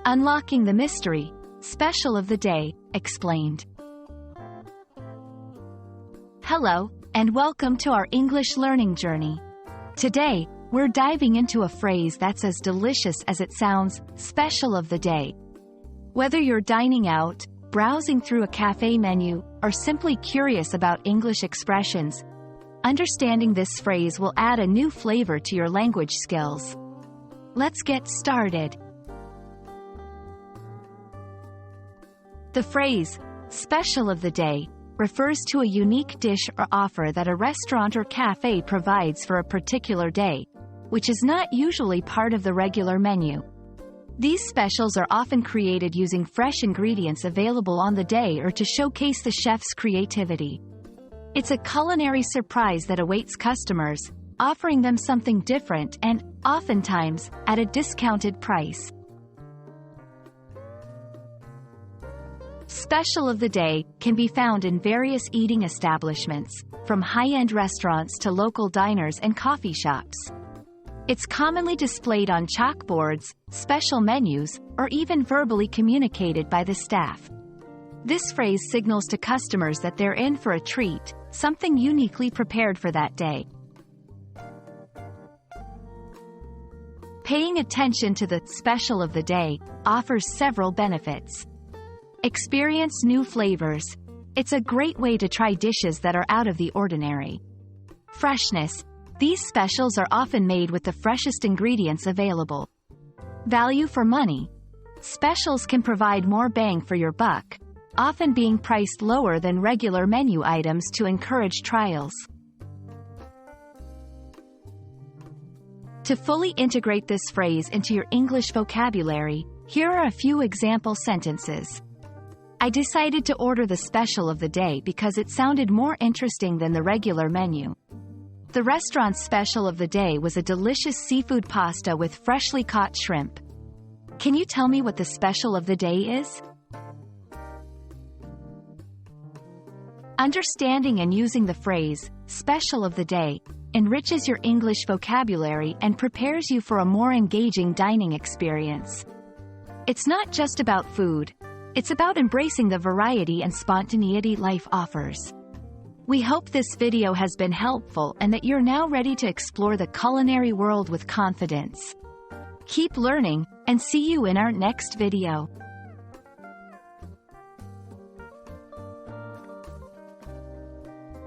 Unlocking the mystery. Special of the day, explained. Hello, and welcome to our English learning journey. Today, we're diving into a phrase that's as delicious as it sounds, special of the day. Whether you're dining out, browsing through a cafe menu, or simply curious about English expressions, understanding this phrase will add a new flavor to your language skills. Let's get started. The phrase, special of the day, refers to a unique dish or offer that a restaurant or cafe provides for a particular day, which is not usually part of the regular menu. These specials are often created using fresh ingredients available on the day or to showcase the chef's creativity. It's a culinary surprise that awaits customers, offering them something different and, oftentimes, at a discounted price. Special of the day can be found in various eating establishments, from high-end restaurants to local diners and coffee shops. It's commonly displayed on chalkboards, special menus, or even verbally communicated by the staff. This phrase signals to customers that they're in for a treat, something uniquely prepared for that day. Paying attention to the special of the day offers several benefits. Experience new flavors. It's a great way to try dishes that are out of the ordinary. Freshness. These specials are often made with the freshest ingredients available. Value for money. Specials can provide more bang for your buck, often being priced lower than regular menu items to encourage trials. To fully integrate this phrase into your English vocabulary, here are a few example sentences. I decided to order the special of the day because it sounded more interesting than the regular menu. The restaurant's special of the day was a delicious seafood pasta with freshly caught shrimp. Can you tell me what the special of the day is? Understanding and using the phrase, special of the day, enriches your English vocabulary and prepares you for a more engaging dining experience. It's not just about food. It's about embracing the variety and spontaneity life offers. We hope this video has been helpful and that you're now ready to explore the culinary world with confidence. Keep learning, and see you in our next video.